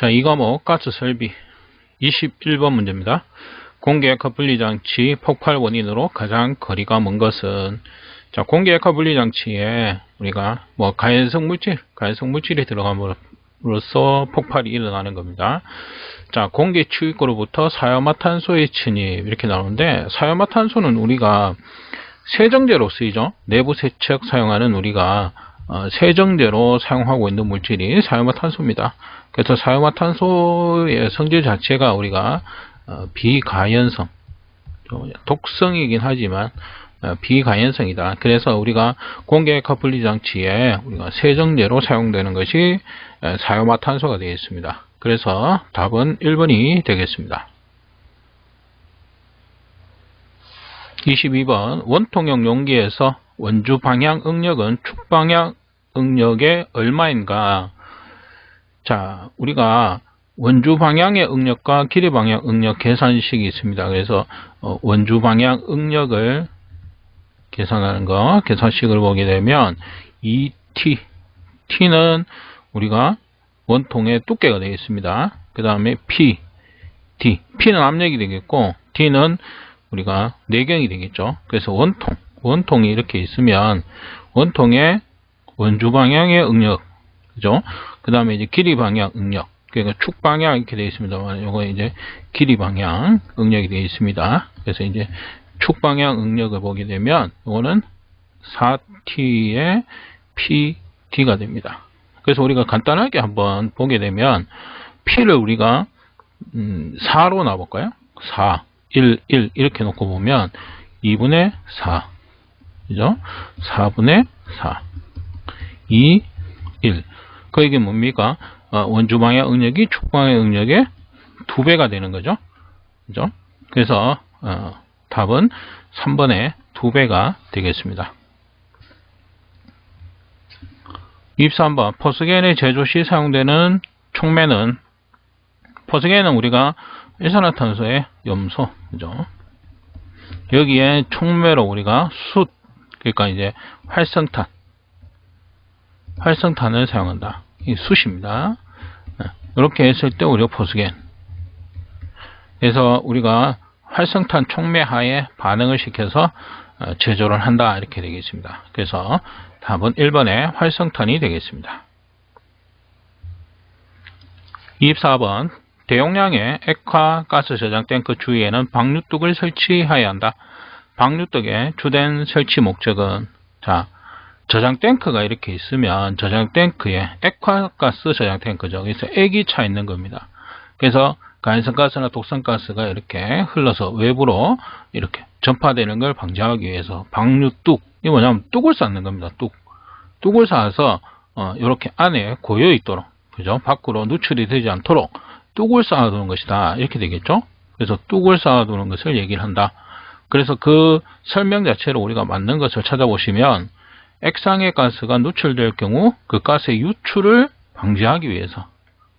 자, 이 과목 가스 설비 21번 문제입니다. 공기액화 분리장치 폭발 원인으로 가장 거리가 먼 것은, 자, 공기액화 분리장치에 우리가 가연성 물질이 들어감으로써 폭발이 일어나는 겁니다. 자, 공기 추입구로부터 사이오마탄소의 침입 이렇게 나오는데, 사이오마탄소는 우리가 세정제로 쓰이죠. 내부 세척 사용하는 우리가 세정제로 사용하고 있는 물질이 사이오마탄소입니다. 그래서 사이오마탄소의 성질 자체가 우리가 비가연성, 독성이긴 하지만 비가연성이다. 그래서 우리가 공기액화 분리장치에 우리가 세정제로 사용되는 것이 사이오마탄소가 되어 있습니다. 그래서 답은 1번이 되겠습니다. 22번 원통형 용기에서 원주 방향 응력은 축 방향 응력의 얼마인가? 자, 우리가 원주 방향의 응력과 길이 방향 응력 계산식이 있습니다. 그래서 원주 방향 응력을 계산하는 거, 계산식을 보게 되면 2T, T는 우리가 원통의 두께가 되어 있습니다. 그 다음에 P, D, P는 압력이 되겠고 D는 우리가 내경이 되겠죠. 그래서 원통이 이렇게 있으면 원통의 원주 방향의 응력, 그죠? 그 다음에 이제 길이 방향 응력, 그러니까 축 방향 이렇게 되어 있습니다만, 요거 이제 길이 방향 응력이 되어 있습니다. 그래서 이제 축 방향 응력을 보게 되면, 요거는 4T의 PD가 됩니다. 그래서 우리가 간단하게 한번 보게 되면, P를 우리가 4로 놔볼까요? 4, 1, 1 이렇게 놓고 보면 2분의 4, 그죠? 4분의 4, 2, 1. 그 이게 뭡니까? 원주 방향 응력이 축 방향 응력의 2배가 되는 거죠. 그죠? 그래서 답은 3번의 2배가 되겠습니다. 23번 포스겐의 제조 시 사용되는 촉매는, 포스겐은 우리가 일산화탄소의 염소, 그죠? 여기에 촉매로 우리가 숯, 그러니까 이제 활성탄을 사용한다. 이 숯입니다. 이렇게 했을 때 우리가 포스겐. 그래서 우리가 활성탄 촉매 하에 반응을 시켜서 제조를 한다. 이렇게 되겠습니다. 그래서 답은 1번의 활성탄이 되겠습니다. 24번 대용량의 액화 가스 저장 탱크 주위에는 방류뚝을 설치해야 한다. 방류뚝의 주된 설치 목적은, 자, 저장 탱크가 이렇게 있으면 저장 탱크에 액화가스 저장 탱크죠. 그래서 액이 차 있는 겁니다. 그래서 가연성가스나 독성가스가 이렇게 흘러서 외부로 이렇게 전파되는 걸 방지하기 위해서 방류뚝, 이게 뭐냐면 뚝을 쌓는 겁니다. 뚝을 쌓아서 이렇게 안에 고여 있도록, 그죠? 밖으로 누출이 되지 않도록 뚝을 쌓아두는 것이다. 이렇게 되겠죠? 그래서 뚝을 쌓아두는 것을 얘기를 한다. 그래서 그 설명 자체로 우리가 맞는 것을 찾아보시면, 액상의 가스가 누출될 경우 그 가스의 유출을 방지하기 위해서,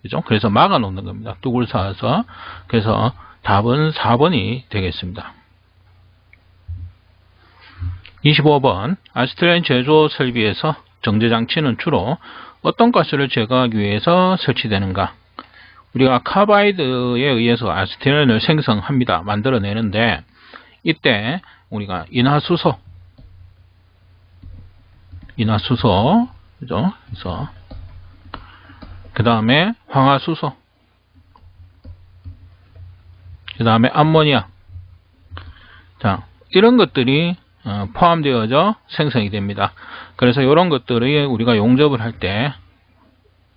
그죠? 그래서 막아 놓는 겁니다. 뚝을 쌓아서. 그래서 답은 4번이 되겠습니다. 25번 아세틸렌 제조 설비에서 정제장치는 주로 어떤 가스를 제거하기 위해서 설치되는가? 우리가 카바이드에 의해서 아세틸렌을 생성합니다. 만들어내는데, 이때 우리가 인화수소, 그죠? 그래서 그 다음에 황화수소, 그 다음에 암모니아, 자, 이런 것들이 포함되어져 생성이 됩니다. 그래서 이런 것들이 우리가 용접을 할 때,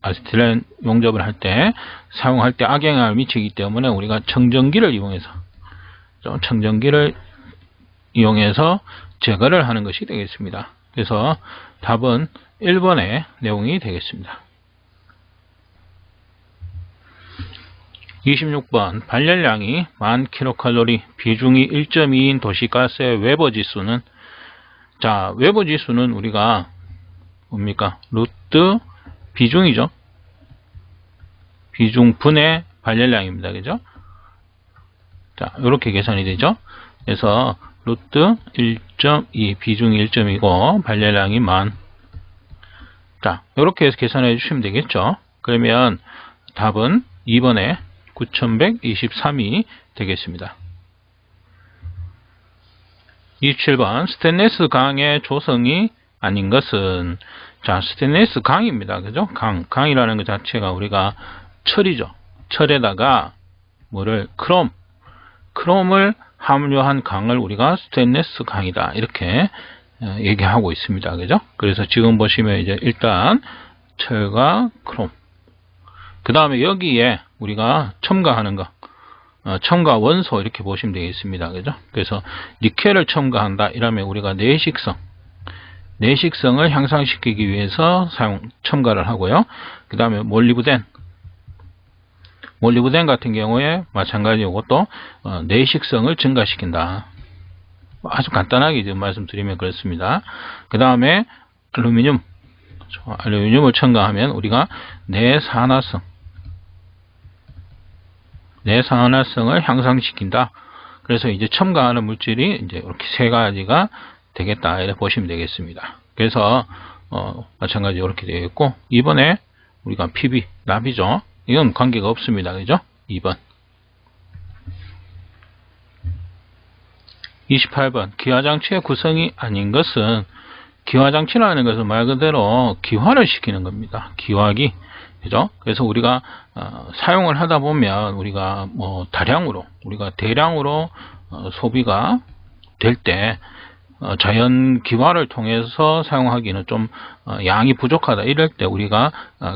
아세틸렌 용접을 할 때, 사용할 때 악영향을 미치기 때문에 우리가 청정기를 이용해서 제거를 하는 것이 되겠습니다. 그래서 답은 1번의 내용이 되겠습니다. 26번 발열량이 1000kcal, 비중이 1.2인 도시가스의 웨버지수는, 자, 웨버지수는 우리가 뭡니까? 루트 비중이죠. 비중 분의 발열량입니다. 그죠? 자, 이렇게 계산이 되죠. 그래서 루트 1.2, 비중이 1.2고 발열량이 10,000. 자, 이렇게 해서 계산해 주시면 되겠죠. 그러면 답은 2번에 9123이 되겠습니다. 27번 스테인리스 강의 조성이 아닌 것은, 자, 스테인리스 강입니다. 그죠? 강이라는 것 자체가 우리가 철이죠. 철에다가 뭐를 크롬을 함유한 강을 우리가 스테인리스 강이다, 이렇게 얘기하고 있습니다. 그죠? 그래서 지금 보시면 이제 일단 철과 크롬, 그 다음에 여기에 우리가 첨가하는 거, 첨가 원소 이렇게 보시면 되겠습니다. 그죠? 그래서 니켈을 첨가한다 이러면 우리가 내식성을 향상시키기 위해서 첨가를 하고요. 그 다음에 몰리브덴 같은 경우에 마찬가지로 이것도 내식성을 증가시킨다. 아주 간단하게 지금 말씀드리면 그렇습니다. 그 다음에 알루미늄을 첨가하면 우리가 내산화성을 향상시킨다. 그래서 이제 첨가하는 물질이 이제 이렇게 세 가지가 되겠다, 이렇게 보시면 되겠습니다. 그래서 마찬가지로 이렇게 되겠고, 이번에 우리가 PB, 납이죠. 이건 관계가 없습니다. 그죠? 2번. 28번 기화장치의 구성이 아닌 것은, 기화장치라는 것은 말 그대로 기화를 시키는 겁니다. 기화기. 그죠? 그래서 우리가 사용을 하다 보면 우리가 대량으로 소비가 될 때 자연 기화를 통해서 사용하기는 좀 양이 부족하다, 이럴 때 우리가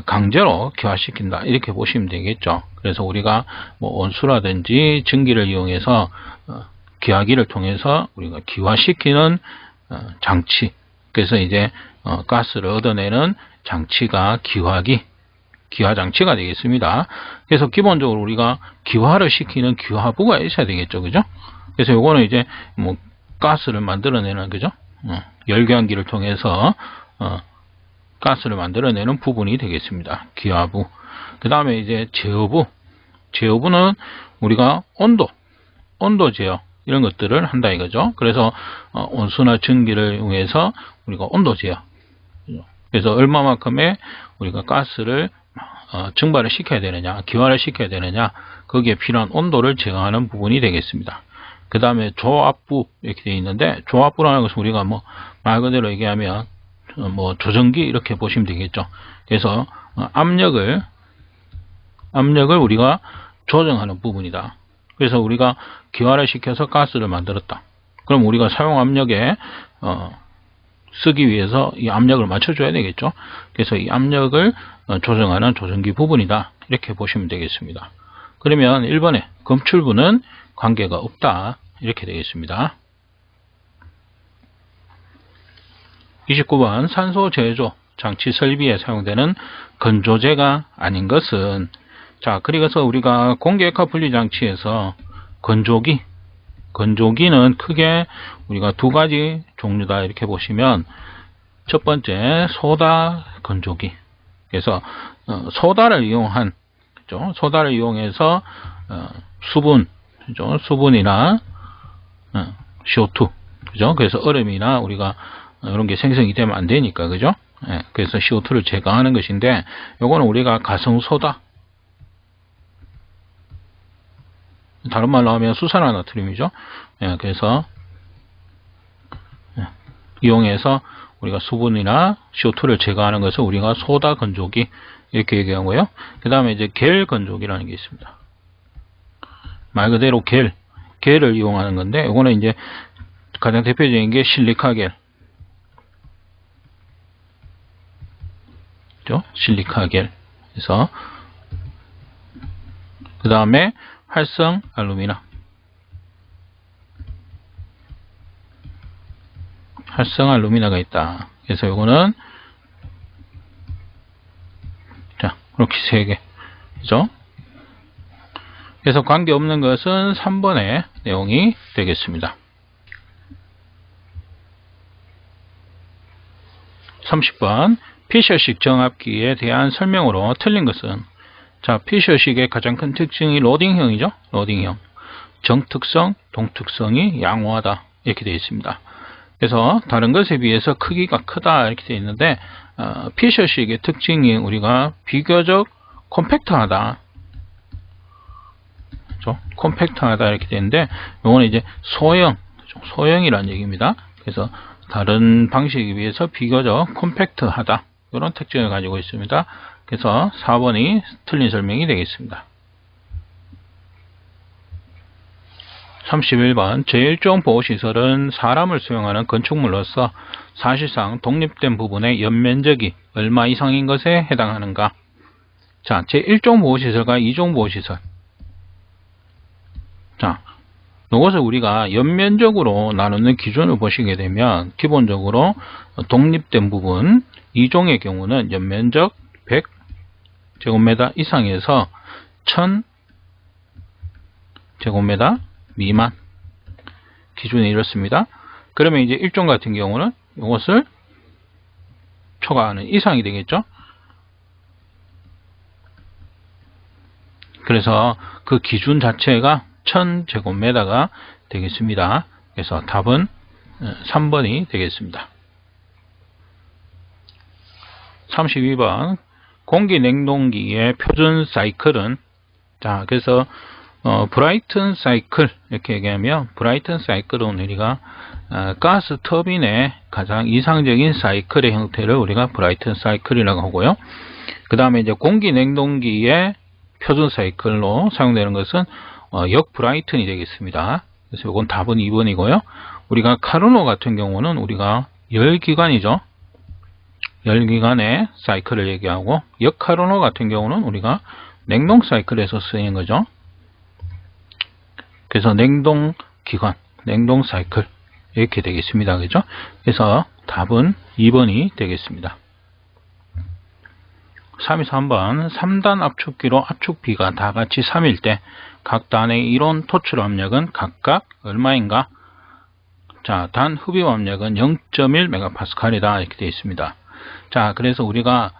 강제로 기화시킨다, 이렇게 보시면 되겠죠. 그래서 우리가 온수라든지 증기를 이용해서 기화기를 통해서 우리가 기화시키는 장치, 그래서 이제 가스를 얻어내는 장치가 기화장치가 되겠습니다. 그래서 기본적으로 우리가 기화를 시키는 기화부가 있어야 되겠죠. 그죠? 그래서 요거는 이제 가스를 만들어내는, 그죠? 열교환기를 통해서 가스를 만들어내는 부분이 되겠습니다. 기화부. 그 다음에 이제 제어부는 우리가 온도 제어, 이런 것들을 한다 이거죠. 그래서 온수나 증기를 이용해서 우리가 온도 제어, 그래서 얼마만큼의 우리가 가스를 증발을 시켜야 되느냐, 기화를 시켜야 되느냐, 거기에 필요한 온도를 제어하는 부분이 되겠습니다. 그 다음에 조압부 이렇게 되어 있는데, 조압부라는 것은 우리가 말 그대로 얘기하면 조정기 이렇게 보시면 되겠죠. 그래서 압력을 우리가 조정하는 부분이다. 그래서 우리가 기화를 시켜서 가스를 만들었다. 그럼 우리가 사용 압력에 쓰기 위해서 이 압력을 맞춰줘야 되겠죠. 그래서 이 압력을 조정하는 조정기 부분이다, 이렇게 보시면 되겠습니다. 그러면 1번에 검출부는 관계가 없다, 이렇게 되겠습니다. 29번 산소 제조 장치 설비에 사용되는 건조제가 아닌 것은, 자, 그래서 우리가 공기역학 분리 장치에서 건조기는 크게 우리가 두 가지 종류다, 이렇게 보시면, 첫 번째 소다 건조기. 그래서 소다를 이용해서 수분이나 CO2, 그죠? 그래서 얼음이나 우리가 이런 게 생성이 되면 안 되니까, 그죠? 그래서 CO2를 제거하는 것인데, 요거는 우리가 가성소다, 다른 말로 하면 수산화나트륨이죠. 그래서 이용해서 우리가 수분이나 CO2를 제거하는 것을 우리가 소다 건조기, 이렇게 얘기하고요. 그 다음에 이제 겔 건조기라는 게 있습니다. 말 그대로 겔을 이용하는 건데, 이거는 이제 가장 대표적인 게 실리카겔, 그죠? 실리카겔. 그래서 그 다음에 활성 알루미나가 있다. 그래서 이거는 자, 이렇게 세 개, 그죠? 그래서 관계없는 것은 3번의 내용이 되겠습니다. 30번 피셔식 정압기에 대한 설명으로 틀린 것은, 자, 피셔식의 가장 큰 특징이 로딩형이죠. 로딩형. 정특성, 동특성이 양호하다, 이렇게 되어 있습니다. 그래서 다른 것에 비해서 크기가 크다, 이렇게 되어 있는데, 피셔식의 특징이 우리가 비교적 컴팩트하다. 콤팩트하다 이렇게 되는데, 요거는 이제 소형이라는 얘기입니다. 그래서 다른 방식에 비해서 비교적 콤팩트하다, 이런 특징을 가지고 있습니다. 그래서 4번이 틀린 설명이 되겠습니다. 31번 제1종 보호시설은 사람을 수용하는 건축물로서 사실상 독립된 부분의 연면적이 얼마 이상인 것에 해당하는가? 자, 제1종 보호시설과 2종 보호시설. 자, 이것을 우리가 연면적으로 나누는 기준을 보시게 되면 기본적으로 독립된 부분 2종의 경우는 연면적 100제곱미터 이상에서 1000제곱미터 미만 기준이 이렇습니다. 그러면 이제 1종 같은 경우는 이것을 초과하는 이상이 되겠죠. 그래서 그 기준 자체가 1000제곱미터가 되겠습니다. 그래서 답은 3번이 되겠습니다. 32번 공기냉동기의 표준 사이클은, 자, 그래서 브라이튼 사이클 이렇게 얘기하면, 브라이튼 사이클은 우리가 가스 터빈의 가장 이상적인 사이클의 형태를 우리가 브라이튼 사이클이라고 하고요. 그 다음에 이제 공기냉동기의 표준 사이클로 사용되는 것은 역 브라이튼이 되겠습니다. 그래서 이건 답은 2번이고요. 우리가 카르노 같은 경우는 우리가 열기관이죠. 열기관의 사이클을 얘기하고, 역 카르노 같은 경우는 우리가 냉동 사이클에서 쓰이는 거죠. 그래서 냉동 기관, 냉동 사이클 이렇게 되겠습니다. 그죠? 그래서 답은 2번이 되겠습니다. 33번 3단 압축기로 압축비가 다 같이 3일 때 각 단의 이론 토출 압력은 각각 얼마인가? 자, 단 흡입 압력은 0.1MPa이다 이렇게 되어 있습니다. 자, 그래서 우리가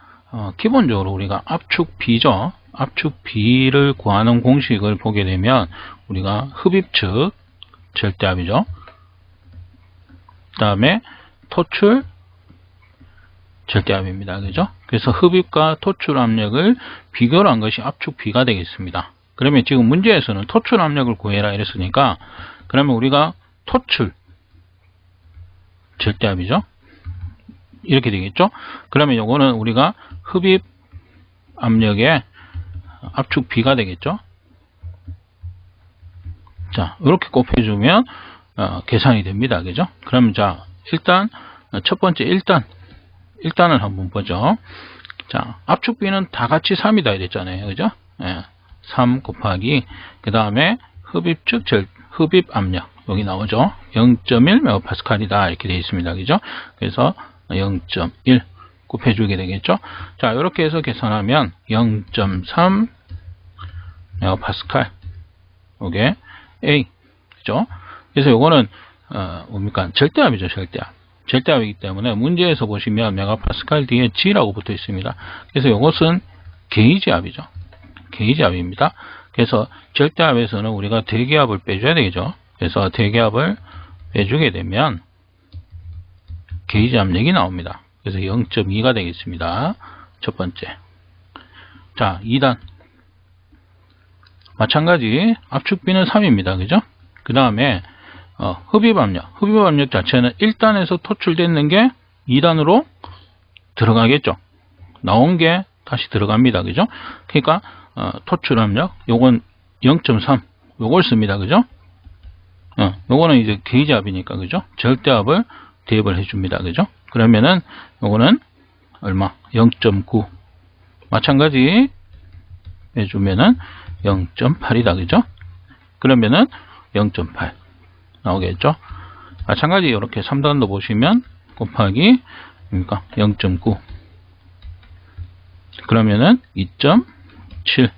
기본적으로 우리가 압축비죠. 압축비를 구하는 공식을 보게 되면 우리가 흡입측 절대압이죠. 그 다음에 토출 절대압입니다. 그죠? 그래서 흡입과 토출 압력을 비교를 한 것이 압축비가 되겠습니다. 그러면 지금 문제에서는 토출 압력을 구해라 이랬으니까, 그러면 우리가 토출 절대압이죠. 이렇게 되겠죠? 그러면 요거는 우리가 흡입 압력의 압축비가 되겠죠? 자, 이렇게 곱해주면 계산이 됩니다. 그죠? 그러면 자, 일단 첫 번째 1단을 한번 보죠. 자, 압축비는 다 같이 3이다 이랬잖아요. 그죠? 3 곱하기 그 다음에 흡입측 흡입 압력 여기 나오죠. 0.1MPa이다 이렇게 되어 있습니다. 그죠? 그래서 0.1 곱해주게 되겠죠. 자, 이렇게 해서 계산하면 0.3 MPa 이게 A 그죠? 그래서 요거는 뭡니까? 절대압이죠. 절대압이기 때문에 문제에서 보시면 메가파스칼 뒤에 G라고 붙어 있습니다. 그래서 이것은 게이지압이죠. 게이지압입니다. 그래서 절대압에서는 우리가 대기압을 빼줘야 되겠죠. 그래서 대기압을 빼주게 되면 게이지 압력이 나옵니다. 그래서 0.2가 되겠습니다. 첫 번째. 자, 2단. 마찬가지 압축비는 3입니다. 그죠? 그 다음에 흡입압력 자체는 1단에서 토출되는 게 2단으로 들어가겠죠. 나온 게 다시 들어갑니다. 그죠? 그러니까 토출압력 요건 0.3 요걸 씁니다. 그죠? 요거는 이제 게이지압이니까 그죠? 절대압을 대입을 해줍니다. 그죠? 그러면은 요거는 얼마? 0.9 마찬가지 해주면은 0.8이다. 그죠? 그러면은 0.8 나오겠죠? 마찬가지 이렇게 3단도 보시면 곱하기 그러니까 0.9 그러면은 2.7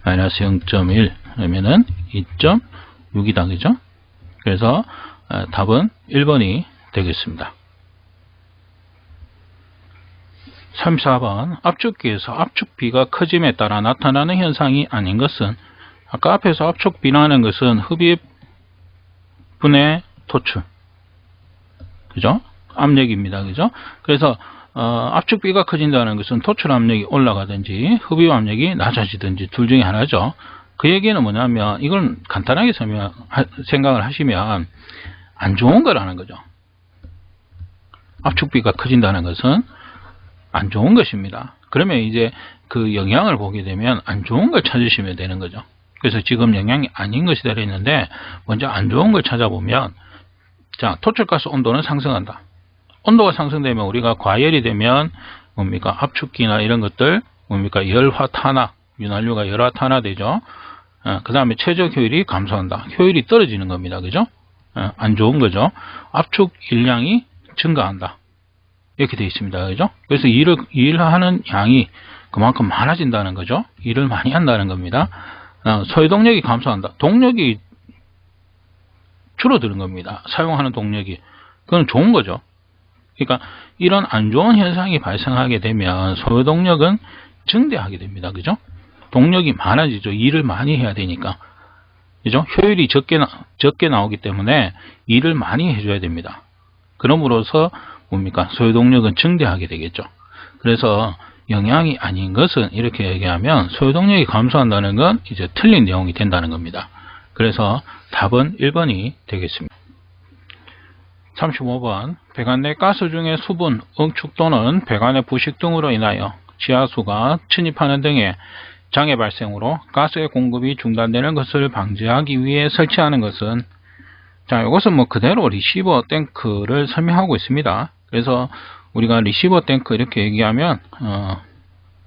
마이너스 0.1 그러면은 2.6이다. 그죠? 그래서 답은 1번이 되겠습니다. 34번 압축기에서 압축비가 커짐에 따라 나타나는 현상이 아닌 것은, 아까 앞에서 압축비라는 것은 흡입 분의 토출 그죠? 압력입니다. 그죠? 그래서 압축비가 커진다는 것은 토출 압력이 올라가든지 흡입 압력이 낮아지든지 둘 중에 하나죠. 그 얘기는 뭐냐면 이걸 간단하게 생각을 하시면 안 좋은 거라는 거죠. 압축비가 커진다는 것은 안 좋은 것입니다. 그러면 이제 그 영향을 보게 되면 안 좋은 걸 찾으시면 되는 거죠. 그래서 지금 영향이 아닌 것이 되어 있는데 먼저 안 좋은 걸 찾아보면, 자, 토출가스 온도는 상승한다. 온도가 상승되면 우리가 과열이 되면 뭡니까? 압축기나 이런 것들 뭡니까? 열화 탄화, 윤활유가 열화 탄화 되죠. 그 다음에 최적 효율이 감소한다. 효율이 떨어지는 겁니다. 그죠? 안 좋은 거죠. 압축 일량이 증가한다. 이렇게 되어 있습니다. 그죠? 그래서 일하는 양이 그만큼 많아진다는 거죠. 일을 많이 한다는 겁니다. 소요동력이 감소한다. 동력이 줄어드는 겁니다. 사용하는 동력이. 그건 좋은 거죠. 그러니까 이런 안 좋은 현상이 발생하게 되면 소요동력은 증대하게 됩니다. 그죠? 동력이 많아지죠. 일을 많이 해야 되니까. 그죠? 효율이 적게 나오기 때문에 일을 많이 해줘야 됩니다. 그럼으로써 뭡니까? 소요동력은 증대하게 되겠죠. 그래서 영향이 아닌 것은 이렇게 얘기하면 소요동력이 감소한다는 건 이제 틀린 내용이 된다는 겁니다. 그래서 답은 1번이 되겠습니다. 35번 배관 내 가스 중의 수분, 응축 또는 배관의 부식 등으로 인하여 지하수가 침입하는 등의 장애 발생으로 가스의 공급이 중단되는 것을 방지하기 위해 설치하는 것은, 자, 이것은 뭐 그대로 리시버 탱크를 설명하고 있습니다. 그래서 우리가 리시버 탱크 이렇게 얘기하면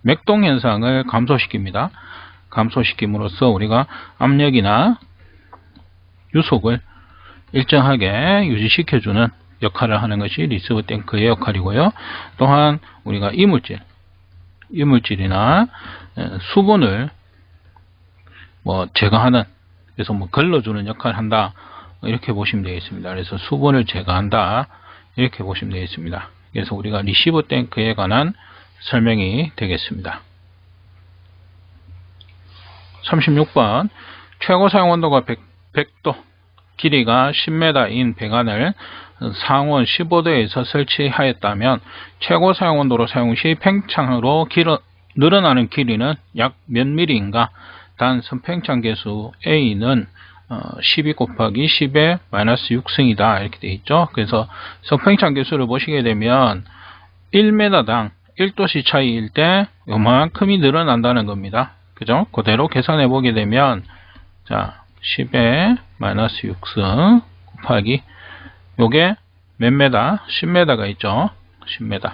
맥동 현상을 감소시킵니다. 감소시킴으로써 우리가 압력이나 유속을 일정하게 유지시켜주는 역할을 하는 것이 리시버 탱크의 역할이고요. 또한 우리가 이물질이나 수분을 뭐 제거하는, 그래서 뭐 걸러주는 역할을 한다, 이렇게 보시면 되겠습니다. 그래서 수분을 제거한다, 이렇게 보시면 되겠습니다. 그래서 우리가 리시버 탱크에 관한 설명이 되겠습니다. 36번 최고 사용 온도가 100도, 길이가 10m인 배관을 상온 15도에서 설치하였다면 최고 사용 온도로 사용 시 팽창으로 늘어나는 길이는 약 몇 mm인가? 단 선팽창 개수 A는 12 곱하기 10의 마이너스 6승이다. 이렇게 되어 있죠. 그래서 선팽창 개수를 보시게 되면 1m당 1도씨 차이일 때 요만큼이 늘어난다는 겁니다. 그죠? 그대로 계산해 보게 되면, 자, 10의 마이너스 6승 곱하기 요게 몇 메다? 10m가 있죠. 10m.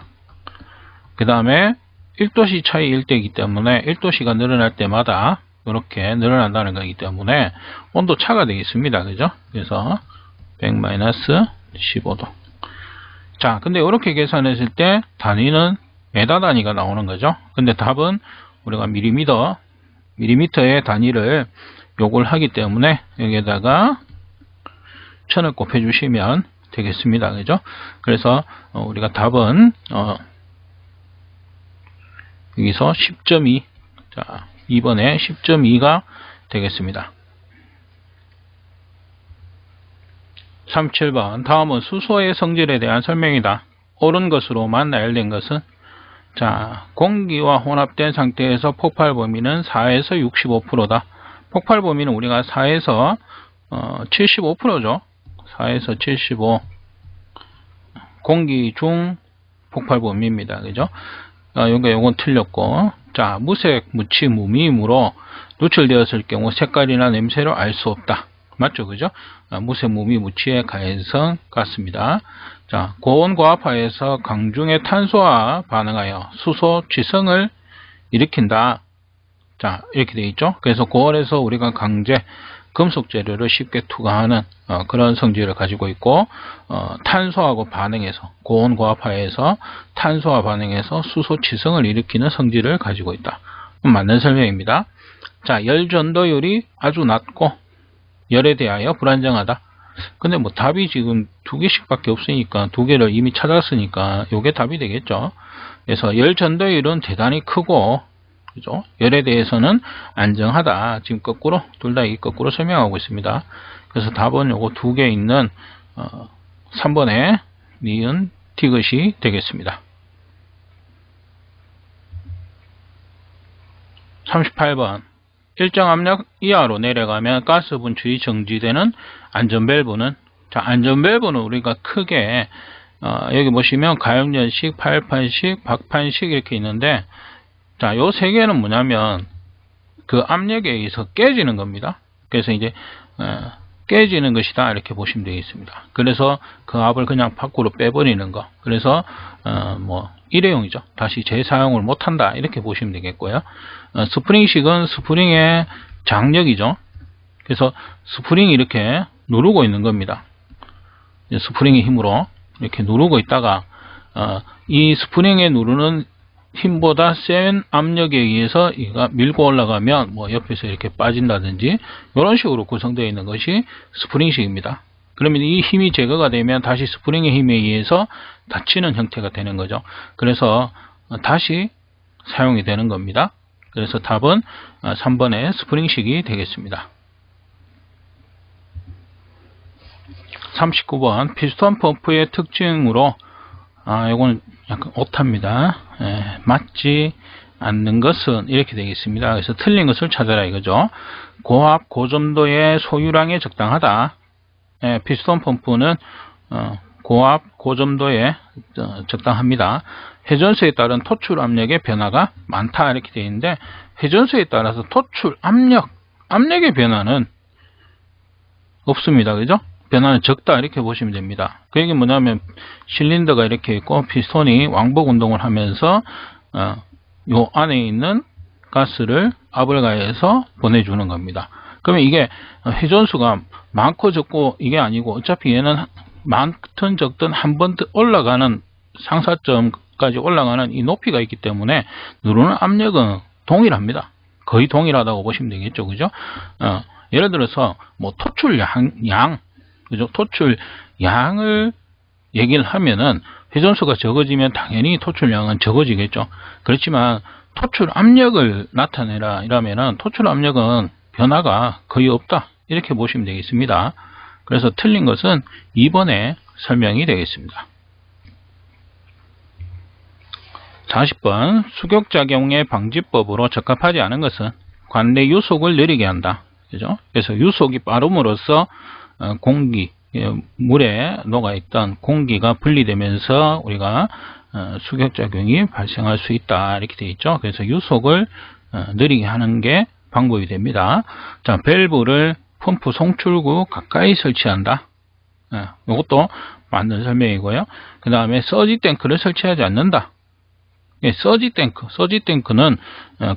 그 다음에 1도씨 차이일 때이기 때문에 1도씨가 늘어날 때마다 이렇게 늘어난다는 거기 때문에 온도 차가 되겠습니다. 그죠? 그래서 100-15도. 자, 근데 이렇게 계산했을 때 단위는 메다 단위가 나오는 거죠. 근데 답은 우리가 밀리미터의 단위를 요구를 하기 때문에 여기에다가 1000을 곱해 주시면 되겠습니다. 그죠? 그래서 우리가 답은 여기서 10.2, 자, 2번에 10.2가 되겠습니다. 37번 다음은 수소의 성질에 대한 설명이다. 옳은 것으로만 나열된 것은, 자, 공기와 혼합된 상태에서 폭발 범위는 4에서 65%다. 폭발 범위는 우리가 4에서 75%죠. 4에서 75. 공기 중 폭발 범위입니다. 그죠? 요건 틀렸고. 자, 무색, 무치, 무미이므로 누출되었을 경우 색깔이나 냄새로 알 수 없다. 맞죠? 그죠? 무색, 무미, 무치의 가해성 같습니다. 자, 고온고압하에서 강중의 탄소와 반응하여 수소 취성을 일으킨다. 자, 이렇게 되어 있죠. 그래서 고온에서 우리가 강제 금속 재료를 쉽게 투과하는 그런 성질을 가지고 있고, 탄소하고 반응해서 고온고압하에서 탄소와 반응해서 수소 취성을 일으키는 성질을 가지고 있다. 맞는 설명입니다. 자, 열 전도율이 아주 낮고 열에 대하여 불안정하다. 근데 뭐 답이 지금 2개씩밖에 없으니까 2개를 이미 찾았으니까 요게 답이 되겠죠. 그래서 열 전도율은 대단히 크고, 그죠? 열에 대해서는 안정하다. 지금 거꾸로, 둘 다 거꾸로 설명하고 있습니다. 그래서 답은 요거 2개 있는 3번에 니은 티귿이 되겠습니다. 38번 일정 압력 이하로 내려가면 가스 분출이 정지되는 안전밸브는, 자, 안전밸브는 우리가 크게 여기 보시면 가용연식, 파열판식, 박판식 이렇게 있는데, 자, 요 세 개는 뭐냐면 그 압력에 의해서 깨지는 겁니다. 그래서 이제 깨지는 것이다 이렇게 보시면 되겠습니다. 그래서 그 압을 그냥 밖으로 빼버리는 거. 그래서 뭐 일회용이죠. 다시 재사용을 못한다 이렇게 보시면 되겠고요. 스프링식은 스프링의 장력이죠. 그래서 스프링이 이렇게 누르고 있는 겁니다. 스프링의 힘으로 이렇게 누르고 있다가 이 스프링에 누르는 힘보다 센 압력에 의해서 얘가 밀고 올라가면 뭐 옆에서 이렇게 빠진다든지 이런 식으로 구성되어 있는 것이 스프링식입니다. 그러면 이 힘이 제거가 되면 다시 스프링의 힘에 의해서 닫히는 형태가 되는 거죠. 그래서 다시 사용이 되는 겁니다. 그래서 답은 3번의 스프링식이 되겠습니다. 39번 피스톤 펌프의 특징으로 이건 약간 오타입니다. 맞지 않는 것은 이렇게 되겠습니다. 그래서 틀린 것을 찾아라 이거죠. 고압 고점도의 소유량에 적당하다. 피스톤 펌프는 고압 고점도에 적당합니다. 회전수에 따른 토출 압력의 변화가 많다 이렇게 되어 있는데, 회전수에 따라서 토출 압력의 변화는 없습니다. 그죠? 변화는 적다 이렇게 보시면 됩니다. 그 얘기 뭐냐면 실린더가 이렇게 있고 피스톤이 왕복 운동을 하면서 요 안에 있는 가스를 압을 가해서 보내주는 겁니다. 그러면 이게 회전수가 많고 적고 이게 아니고 어차피 얘는 많든 적든 한 번 올라가는 상사점까지 올라가는 이 높이가 있기 때문에 누르는 압력은 동일합니다. 거의 동일하다고 보시면 되겠죠. 그죠? 예를 들어서 뭐 토출 양 그죠? 토출 양을 얘기를 하면은 회전수가 적어지면 당연히 토출량은 적어지겠죠. 그렇지만 토출 압력을 나타내라 이러면은 토출 압력은 변화가 거의 없다 이렇게 보시면 되겠습니다. 그래서 틀린 것은 2번의 설명이 되겠습니다. 40번 수격작용의 방지법으로 적합하지 않은 것은 관내 유속을 느리게 한다. 그죠? 그래서 유속이 빠름으로써 공기, 물에 녹아있던 공기가 분리되면서 우리가 수격작용이 발생할 수 있다 이렇게 되어 있죠. 그래서 유속을 느리게 하는 게 방법이 됩니다. 자, 밸브를 펌프 송출구 가까이 설치한다. 이것도 맞는 설명이고요. 그 다음에 서지 탱크를 설치하지 않는다. 서지 탱크는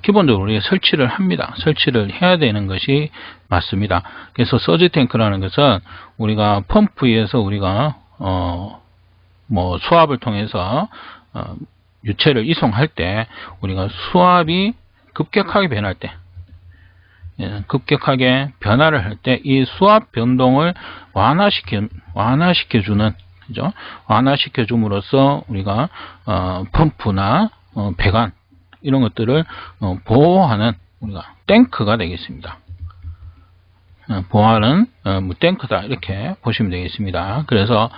기본적으로 우리가 설치를 합니다. 설치를 해야 되는 것이 맞습니다. 그래서 서지 탱크라는 것은 우리가 펌프에서 우리가 뭐 수압을 통해서 유체를 이송할 때 우리가 수압이 급격하게 변할 때, 급격하게 변화를 할 때 이 수압 변동을 완화시켜주는, 그죠? 완화시켜줌으로써 우리가 펌프나 배관 이런 것들을 보호하는 우리가 탱크가 되겠습니다. 보호하는 탱크다 이렇게 보시면 되겠습니다. 그래서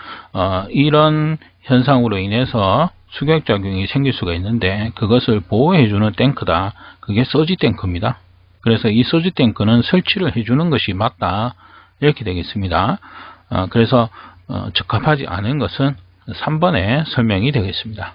이런 현상으로 인해서 수격작용이 생길 수가 있는데 그것을 보호해주는 탱크다. 그게 서지 탱크입니다. 그래서 이 서지 탱크는 설치를 해주는 것이 맞다 이렇게 되겠습니다. 그래서 적합하지 않은 것은 3번의 설명이 되겠습니다.